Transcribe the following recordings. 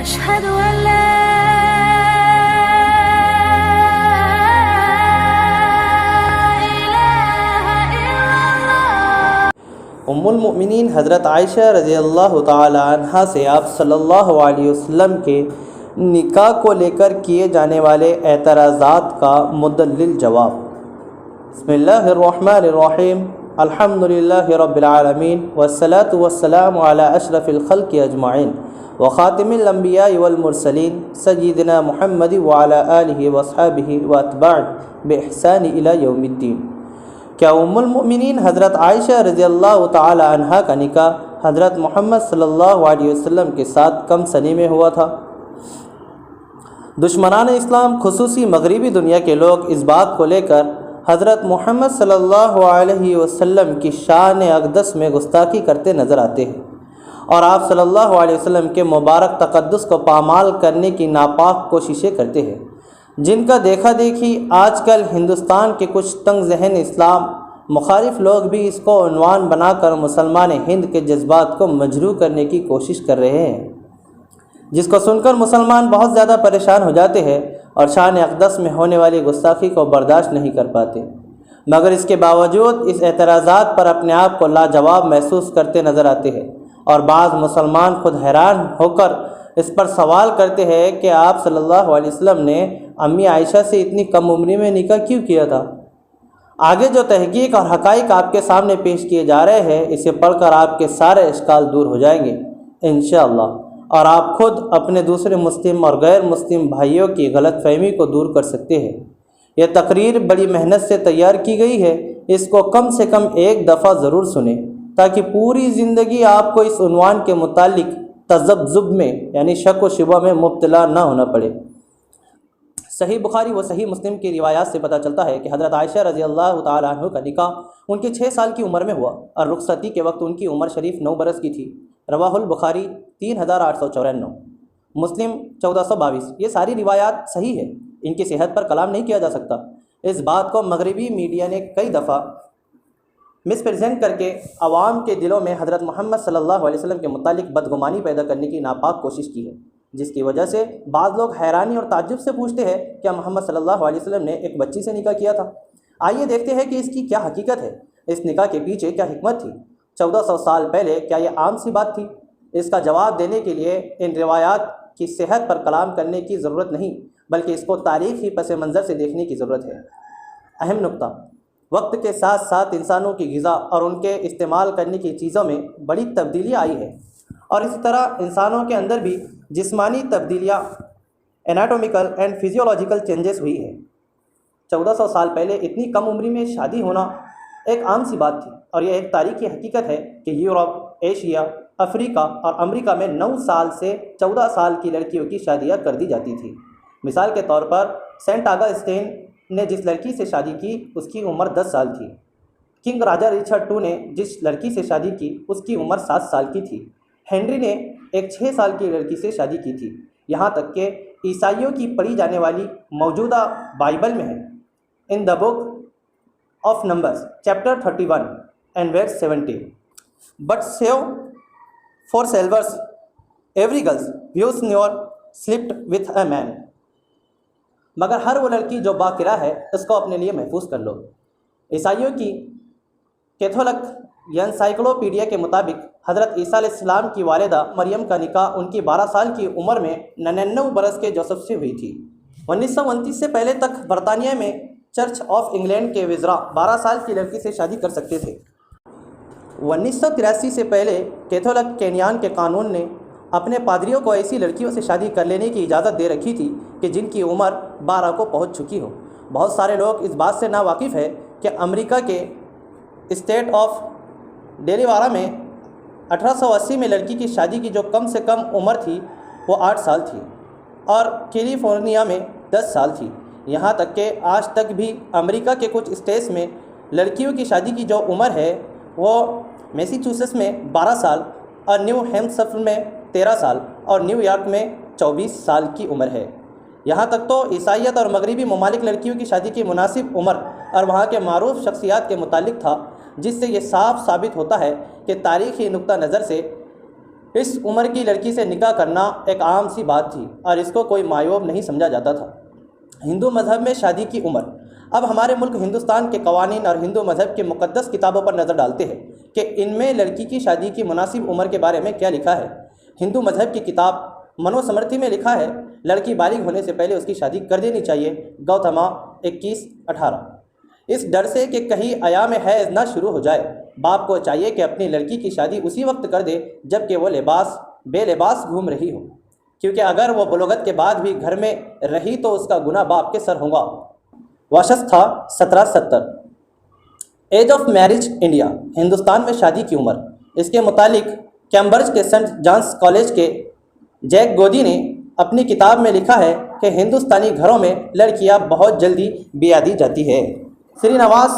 أشهد أن لا إله إلا الله. ام المؤمنین حضرت عائشہ رضی اللہ تعالی عنہا سے آپ صلی اللہ علیہ وسلم کے نکاح کو لے کر کیے جانے والے اعتراضات کا مدلل جواب۔ بسم اللہ الرحمن الرحیم، الحمدللہ رب العالمین والصلاة والسلام علی اشرف الخلق اجمعین وخاتم الانبیاء والمرسلین سیدنا محمد وعلی آلہ واصحابہ واتباعہ باحسان الی یوم الدین۔ کیا ام المؤمنین حضرت عائشہ رضی اللہ تعالی عنہا کا نکاح حضرت محمد صلی اللہ علیہ وسلم کے ساتھ کم سنی میں ہوا تھا؟ دشمنان اسلام خصوصی مغربی دنیا کے لوگ اس بات کو لے کر حضرت محمد صلی اللہ علیہ وسلم کی شان اقدس میں گستاخی کرتے نظر آتے ہیں اور آپ صلی اللہ علیہ وسلم کے مبارک تقدس کو پامال کرنے کی ناپاک کوششیں کرتے ہیں، جن کا دیکھا دیکھی آج کل ہندوستان کے کچھ تنگ ذہن اسلام مخالف لوگ بھی اس کو عنوان بنا کر مسلمان ہند کے جذبات کو مجروح کرنے کی کوشش کر رہے ہیں، جس کو سن کر مسلمان بہت زیادہ پریشان ہو جاتے ہیں اور شان اقدس میں ہونے والی گستاخی کو برداشت نہیں کر پاتے، مگر اس کے باوجود اس اعتراضات پر اپنے آپ کو لاجواب محسوس کرتے نظر آتے ہیں، اور بعض مسلمان خود حیران ہو کر اس پر سوال کرتے ہیں کہ آپ صلی اللہ علیہ وسلم نے امی عائشہ سے اتنی کم عمری میں نکاح کیوں کیا تھا؟ آگے جو تحقیق اور حقائق آپ کے سامنے پیش کیے جا رہے ہیں، اسے پڑھ کر آپ کے سارے اشکال دور ہو جائیں گے انشاءاللہ، اور آپ خود اپنے دوسرے مسلم اور غیر مسلم بھائیوں کی غلط فہمی کو دور کر سکتے ہیں۔ یہ تقریر بڑی محنت سے تیار کی گئی ہے، اس کو کم سے کم ایک دفعہ ضرور سنیں تاکہ پوری زندگی آپ کو اس عنوان کے متعلق تذبذب میں یعنی شک و شبہ میں مبتلا نہ ہونا پڑے۔ صحیح بخاری و صحیح مسلم کی روایات سے پتہ چلتا ہے کہ حضرت عائشہ رضی اللہ تعالی عنہ کا نکاح ان کے 6 سال کی عمر میں ہوا اور رخصتی کے وقت ان کی عمر شریف 9 برس کی تھی۔ رواہ البخاری 3894، مسلم 1422۔ یہ ساری روایات صحیح ہے، ان کی صحت پر کلام نہیں کیا جا سکتا۔ اس بات کو مغربی میڈیا نے کئی دفعہ مس پریزنٹ کر کے عوام کے دلوں میں حضرت محمد صلی اللہ علیہ وسلم کے متعلق بدگمانی پیدا کرنے کی ناپاک کوشش کی ہے، جس کی وجہ سے بعض لوگ حیرانی اور تعجب سے پوچھتے ہیں کہ محمد صلی اللہ علیہ وسلم نے ایک بچی سے نکاح کیا تھا؟ آئیے دیکھتے ہیں کہ اس کی کیا حقیقت ہے، اس نکاح کے پیچھے کیا حکمت تھی۔ 1400 سال پہلے کیا یہ عام سی بات تھی؟ اس کا جواب دینے کے لیے ان روایات کی صحت پر کلام کرنے کی ضرورت نہیں، بلکہ اس کو تاریخی پس منظر سے دیکھنے کی ضرورت ہے۔ اہم نقطہ: وقت کے ساتھ ساتھ انسانوں کی غذا اور ان کے استعمال کرنے کی چیزوں میں بڑی تبدیلیاں آئی ہیں، اور اسی طرح انسانوں کے اندر بھی جسمانی تبدیلیاں انیٹومیکل اینڈ فزیولوجیکل چینجز ہوئی ہیں۔ 1400 سال پہلے اتنی کم عمری میں شادی ہونا ایک عام سی بات تھی، اور یہ ایک تاریخی حقیقت ہے کہ یورپ، ایشیا، افریقہ اور امریکہ میں 9 سال سے 14 سال کی لڑکیوں کی شادیاں کر دی جاتی تھیں۔ مثال کے طور پر سینٹ آگسٹین نے جس لڑکی سے شادی کی اس کی عمر 10 سال تھی۔ کنگ راجا رچرڈ II نے جس لڑکی سے شادی کی اس کی عمر 7 سال کی تھی۔ ہنری نے ایک 6 سال کی لڑکی سے شادی کی تھی۔ یہاں تک کہ عیسائیوں کی پڑھی جانے والی موجودہ بائبل میں ہے، in the book of numbers chapter 31 and verse 70، but save for selves every girls views never slept with a man, مگر ہر وہ لڑکی جو باقرہ ہے اس کو اپنے لیے محفوظ کر لو۔ عیسائیوں کی کیتھولک انسائکلوپیڈیا کے مطابق حضرت عیسیٰ علیہ السلام کی والدہ مریم کا نکاح ان کی 12 سال کی عمر میں 99 برس کے جوسف سے ہوئی تھی۔ 1929 سے پہلے تک برطانیہ میں چرچ آف انگلینڈ کے وزراء 12 سال کی لڑکی سے شادی کر سکتے تھے۔ 1983 سے پہلے کیتھولک کینیان کے قانون نے اپنے پادریوں کو ایسی لڑکیوں سے شادی کر لینے کی اجازت دے رکھی تھی کہ جن کی عمر 12 کو پہنچ چکی ہو۔ بہت سارے لوگ اس بات سے ناواقف ہے کہ امریکہ کے اسٹیٹ آف ڈیلیوارا میں 1880 میں لڑکی کی شادی کی جو کم سے کم عمر تھی وہ 8 سال تھی، اور کیلیفورنیا میں 10 سال تھی۔ یہاں تک کہ آج تک بھی امریکہ کے کچھ اسٹیٹس میں لڑکیوں کی شادی کی جو عمر ہے وہ میسیچوسیٹس میں 12 سال اور نیو ہیمپشائر میں 13 سال اور نیو یارک میں 24 سال کی عمر ہے۔ یہاں تک تو عیسائیت اور مغربی ممالک لڑکیوں کی شادی کی مناسب عمر اور وہاں کے معروف شخصیات کے متعلق تھا، جس سے یہ صاف ثابت ہوتا ہے کہ تاریخی نقطہ نظر سے اس عمر کی لڑکی سے نکاح کرنا ایک عام سی بات تھی اور اس کو کوئی معیوب نہیں سمجھا جاتا تھا۔ ہندو مذہب میں شادی کی عمر۔ اب ہمارے ملک ہندوستان کے قوانین اور ہندو مذہب کے مقدس کتابوں پر نظر ڈالتے ہیں کہ ان میں لڑکی کی شادی کی مناسب عمر کے بارے میں کیا لکھا ہے۔ ہندو مذہب کی کتاب منو سمرتھی میں لکھا ہے، لڑکی بالغ ہونے سے پہلے اس کی شادی کر دینی چاہیے، گوتما 21:18۔ اس ڈر سے کہ کہیں ایام حیض نہ شروع ہو جائے، باپ کو چاہیے کہ اپنی لڑکی کی شادی اسی وقت کر دے جب کہ وہ بے لباس گھوم رہی ہو، کیونکہ اگر وہ بلوغت کے بعد بھی گھر میں رہی تو اس کا گناہ باپ کے سر ہوگا۔ واشستھا 1770۔ Age of marriage India, Hindustan میں شادی کی عمر۔ اس کے متعلق کیمبرج کے سینٹ جانس کالج کے جیک گودی نے اپنی کتاب میں لکھا ہے کہ ہندوستانی گھروں میں لڑکیاں بہت جلدی بیاہ دی جاتی ہے۔ سری نواس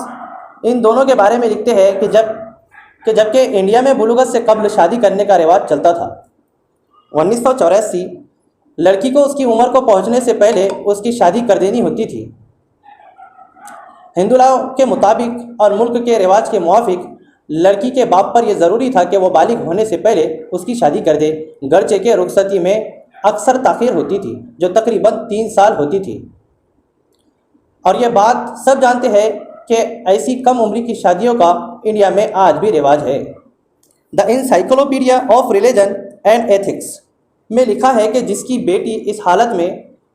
ان دونوں کے بارے میں لکھتے ہیں کہ جبکہ انڈیا میں بلوغت سے قبل شادی کرنے کا رواج چلتا تھا، 1984 لڑکی کو اس کی عمر کو پہنچنے سے پہلے اس کی شادی کر دینی ہوتی تھی۔ ہندو لاء کے مطابق اور ملک کے رواج کے موافق لڑکی کے باپ پر یہ ضروری تھا کہ وہ بالغ ہونے سے پہلے اس کی شادی کر دے، گرچہ کہ رخصتی میں اکثر تاخیر ہوتی تھی جو تقریباً 3 سال ہوتی تھی۔ اور یہ بات سب جانتے ہیں کہ ایسی کم عمری کی شادیوں کا انڈیا میں آج بھی رواج ہے۔ The encyclopedia of religion and ethics میں لکھا ہے کہ جس کی بیٹی اس حالت میں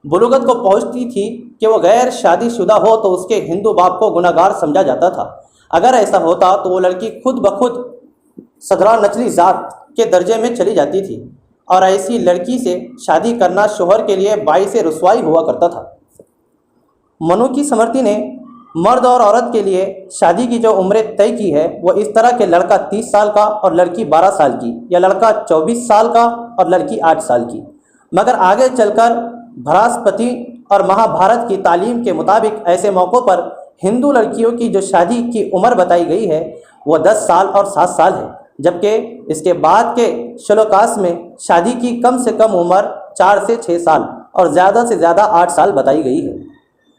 بلوغت کو پہنچتی تھی کہ وہ غیر شادی شدہ ہو تو اس کے ہندو باپ کو گناہ گار سمجھا جاتا تھا۔ اگر ایسا ہوتا تو وہ لڑکی خود بخود صدرہ نچلی ذات کے درجے میں چلی جاتی تھی، اور ایسی لڑکی سے شادی کرنا شوہر کے لیے باعث رسوائی ہوا کرتا تھا۔ منو کی سمرتی نے مرد اور عورت کے لیے شادی کی جو عمریں طے کی ہے وہ اس طرح کہ لڑکا 30 سال کا اور لڑکی 12 سال کی، یا لڑکا 24 سال کا اور لڑکی 8 سال کی۔ مگر آگے چل کر بھراسپتی اور مہا بھارت کی تعلیم کے مطابق ایسے موقعوں پر ہندو لڑکیوں کی جو شادی کی عمر بتائی گئی ہے وہ 10 سال اور 7 سال ہے، جبکہ اس کے بعد کے شلوکاس میں شادی کی کم سے کم عمر 4 سے 6 سال اور زیادہ سے زیادہ 8 سال بتائی گئی ہے۔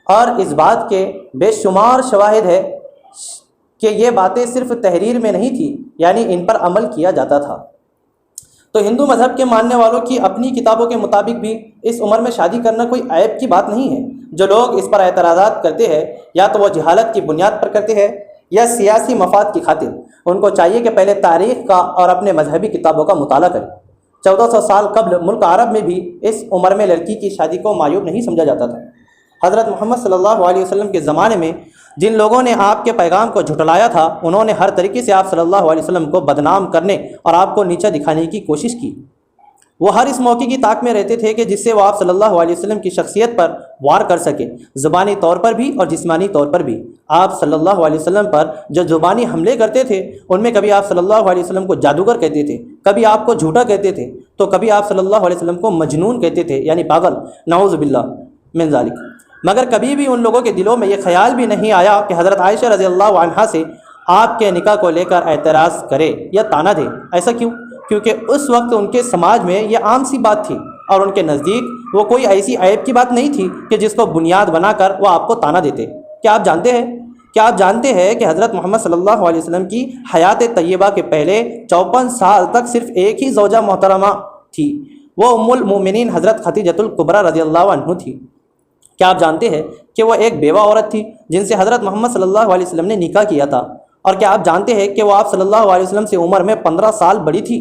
اور اس بات کے بے شمار شواہد ہے کہ یہ باتیں صرف تحریر میں نہیں تھی، یعنی ان پر عمل کیا جاتا تھا۔ تو ہندو مذہب کے ماننے والوں کی اپنی کتابوں کے مطابق بھی اس عمر میں شادی کرنا کوئی عیب کی بات نہیں ہے۔ جو لوگ اس پر اعتراضات کرتے ہیں یا تو وہ جہالت کی بنیاد پر کرتے ہیں یا سیاسی مفاد کی خاطر، ان کو چاہیے کہ پہلے تاریخ کا اور اپنے مذہبی کتابوں کا مطالعہ کریں۔ 1400 سال قبل ملک عرب میں بھی اس عمر میں لڑکی کی شادی کو معیوب نہیں سمجھا جاتا تھا۔ حضرت محمد صلی اللہ علیہ وسلم کے زمانے میں جن لوگوں نے آپ کے پیغام کو جھٹلایا تھا، انہوں نے ہر طریقے سے آپ صلی اللہ علیہ وسلم کو بدنام کرنے اور آپ کو نیچا دکھانے کی کوشش کی۔ وہ ہر اس موقع کی طاق میں رہتے تھے کہ جس سے وہ آپ صلی اللہ علیہ وسلم کی شخصیت پر وار کر سکے، زبانی طور پر بھی اور جسمانی طور پر بھی۔ آپ صلی اللہ علیہ وسلم پر جو زبانی حملے کرتے تھے ان میں کبھی آپ صلی اللہ علیہ وسلم کو جادوگر کہتے تھے، کبھی آپ کو جھوٹا کہتے تھے، تو کبھی آپ صلی اللہ علیہ وسلم کو مجنون کہتے تھے، یعنی پاگل، نعوذ باللہ من ذالک۔ مگر کبھی بھی ان لوگوں کے دلوں میں یہ خیال بھی نہیں آیا کہ حضرت عائشہ رضی اللہ عنہا سے آپ کے نکاح کو لے کر اعتراض کرے یا طعنہ دے۔ ایسا کیوں؟ کیونکہ اس وقت ان کے سماج میں یہ عام سی بات تھی، اور ان کے نزدیک وہ کوئی ایسی عیب کی بات نہیں تھی کہ جس کو بنیاد بنا کر وہ آپ کو طعنہ دیتے۔ کیا آپ جانتے ہیں کہ حضرت محمد صلی اللہ علیہ وسلم کی حیات طیبہ کے پہلے 54 سال تک صرف ایک ہی زوجہ محترمہ تھی، وہ ام المومنین حضرت خدیجۃ الکبریٰ رضی اللہ عنہ تھی۔ کیا آپ جانتے ہیں کہ وہ ایک بیوہ عورت تھی جن سے حضرت محمد صلی اللہ علیہ وسلم نے نکاح کیا تھا؟ اور کیا آپ جانتے ہیں کہ وہ آپ صلی اللہ علیہ وسلم سے عمر میں 15 سال بڑی تھی؟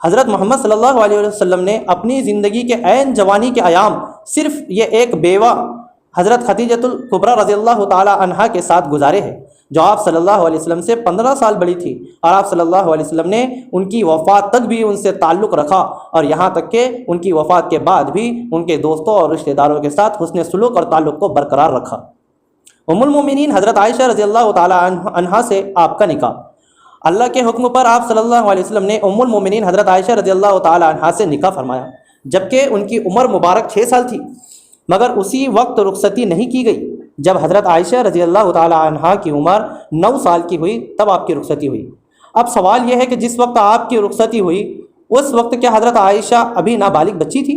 حضرت محمد صلی اللہ علیہ وسلم نے اپنی زندگی کے عین جوانی کے ایام صرف یہ ایک بیوہ حضرت خدیجۃ الکبریٰ رضی اللہ تعالی عنہا کے ساتھ گزارے ہیں، جو آپ صلی اللہ علیہ وسلم سے 15 سال بڑی تھی، اور آپ صلی اللہ علیہ وسلم نے ان کی وفات تک بھی ان سے تعلق رکھا، اور یہاں تک کہ ان کی وفات کے بعد بھی ان کے دوستوں اور رشتہ داروں کے ساتھ حسن سلوک اور تعلق کو برقرار رکھا۔ ام المومنین حضرت عائشہ رضی اللہ تعالی عنہا سے آپ کا نکاح۔ اللہ کے حکم پر آپ صلی اللہ علیہ وسلم نے ام المومنین حضرت عائشہ رضی اللہ تعالی عنہا سے نکاح فرمایا، جبکہ ان کی عمر مبارک 6 سال تھی، مگر اسی وقت رخصتی نہیں کی گئی۔ جب حضرت عائشہ رضی اللہ تعالی عنہا کی عمر 9 سال کی ہوئی تب آپ کی رخصتی ہوئی۔ اب سوال یہ ہے کہ جس وقت آپ کی رخصتی ہوئی اس وقت کیا حضرت عائشہ ابھی نابالغ بچی تھی؟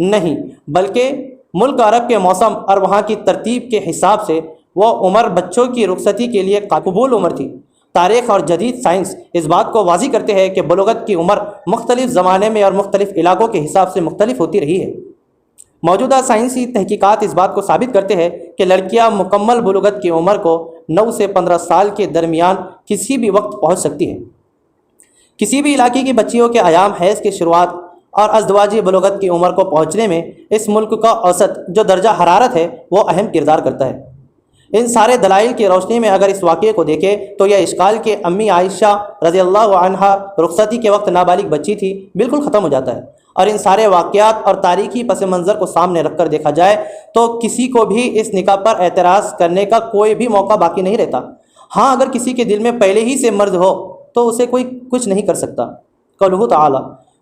نہیں، بلکہ ملک عرب کے موسم اور وہاں کی ترتیب کے حساب سے وہ عمر بچوں کی رخصتی کے لیے قبول عمر تھی۔ تاریخ اور جدید سائنس اس بات کو واضح کرتے ہیں کہ بلوغت کی عمر مختلف زمانے میں اور مختلف علاقوں کے حساب سے مختلف ہوتی رہی ہے۔ موجودہ سائنسی تحقیقات اس بات کو ثابت کرتے ہیں کہ لڑکیاں مکمل بلوغت کی عمر کو 9 سے 15 سال کے درمیان کسی بھی وقت پہنچ سکتی ہیں۔ کسی بھی علاقے کی بچیوں کے ایام حیض کی شروعات اور ازدواجی بلوغت کی عمر کو پہنچنے میں اس ملک کا اوسط جو درجہ حرارت ہے وہ اہم کردار کرتا ہے۔ ان سارے دلائل کی روشنی میں اگر اس واقعے کو دیکھیں تو یہ اشکال کہ امی عائشہ رضی اللہ عنہا رخصتی کے وقت نابالغ بچی تھی بالکل ختم ہو جاتا ہے، اور ان سارے واقعات اور تاریخی پس منظر کو سامنے رکھ کر دیکھا جائے تو کسی کو بھی اس نکاح پر اعتراض کرنے کا کوئی بھی موقع باقی نہیں رہتا۔ ہاں، اگر کسی کے دل میں پہلے ہی سے مرض ہو تو اسے کوئی کچھ نہیں کر سکتا۔ قولہ تعالی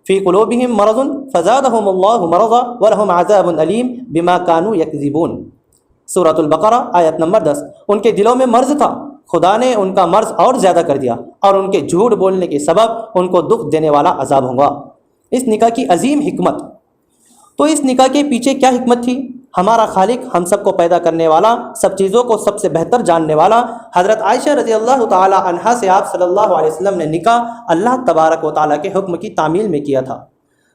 فی قلوبہم مرض فزادہم اللہ مرضا ولہم عذاب علیم بما کانوا یکذبون، سورۃ البقرہ آیت نمبر 10۔ ان کے دلوں میں مرض تھا، خدا نے ان کا مرض اور زیادہ کر دیا، اور ان کے جھوٹ بولنے کے سبب ان کو دکھ دینے والا عذاب ہوگا۔ اس نکاح کی عظیم حکمت۔ تو اس نکاح کے پیچھے کیا حکمت تھی؟ ہمارا خالق، ہم سب کو پیدا کرنے والا، سب چیزوں کو سب سے بہتر جاننے والا، حضرت عائشہ رضی اللہ تعالی عنہا سے آپ صلی اللہ علیہ وسلم نے نکاح اللہ تبارک و تعالیٰ کے حکم کی تعمیل میں کیا تھا۔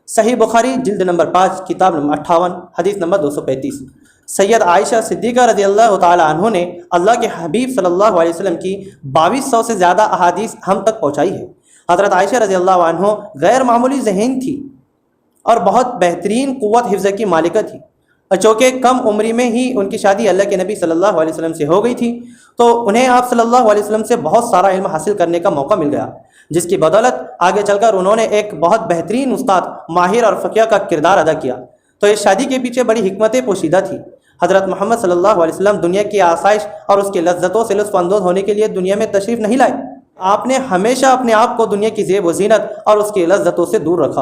صحیح بخاری جلد نمبر 5 کتاب نمبر 58 حدیث نمبر 235۔ سید عائشہ صدیقہ رضی اللہ تعالی عنہ نے اللہ کے حبیب صلی اللہ علیہ وسلم کی 2200 سے زیادہ احادیث ہم تک پہنچائی ہے۔ حضرت عائشہ رضی اللہ عنہ غیر معمولی ذہین تھی اور بہت بہترین قوت حفظ کی مالکہ تھی، چونکہ کم عمری میں ہی ان کی شادی اللہ کے نبی صلی اللہ علیہ وسلم سے ہو گئی تھی، تو انہیں آپ صلی اللہ علیہ وسلم سے بہت سارا علم حاصل کرنے کا موقع مل گیا، جس کی بدولت آگے چل کر انہوں نے ایک بہت بہترین استاد، ماہر اور فقیہ کا کردار ادا کیا۔ تو اس شادی کے پیچھے بڑی حکمتیں پوشیدہ تھی۔ حضرت محمد صلی اللہ علیہ وسلم دنیا کی آسائش اور اس کی لذتوں سے لطف اندوز ہونے کے لیے دنیا میں تشریف نہیں لائے۔ آپ نے ہمیشہ اپنے آپ کو دنیا کی زیب و زینت اور اس کی لذتوں سے دور رکھا،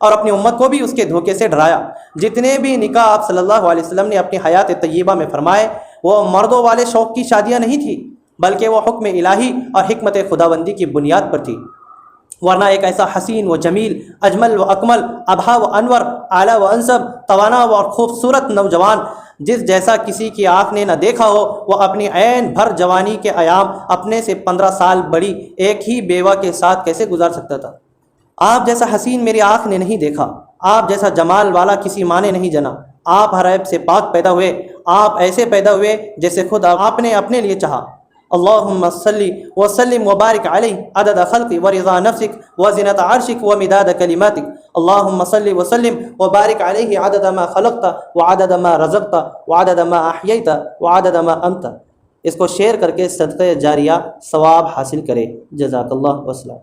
اور اپنی امت کو بھی اس کے دھوکے سے ڈرایا۔ جتنے بھی نکاح آپ صلی اللہ علیہ وسلم نے اپنی حیات طیبہ میں فرمائے وہ مردوں والے شوق کی شادیاں نہیں تھیں، بلکہ وہ حکم الہی اور حکمت خداوندی کی بنیاد پر تھی۔ ورنہ ایک ایسا حسین و جمیل، اجمل و اکمل، ابہا و انور، اعلیٰ و انسب، توانا و خوبصورت نوجوان جس جیسا کسی کی آنکھ نے نہ دیکھا ہو، وہ اپنی عین بھر جوانی کے ایام اپنے سے 15 سال بڑی ایک ہی بیوہ کے ساتھ کیسے گزار سکتا تھا؟ آپ جیسا حسین میری آنکھ نے نہیں دیکھا، آپ جیسا جمال والا کسی ماں نے نہیں جنا۔ آپ ہر عیب سے پاک پیدا ہوئے، آپ ایسے پیدا ہوئے جیسے خود آپ نے اپنے لیے چاہا۔ اللہم صلی وسلم وبارک علیہ عدد خلق ورضا نفسک وزنت عرشک ومداد کلماتک۔ اللہم صلی وسلم وبارک علیہ عدد ما خلقت وعدد ما رزقت وعدد ما احییت وعدد ما امت۔ اس کو شیئر کر کے صدقہ جاریہ ثواب حاصل کرے۔ جزاک اللہ وسلام۔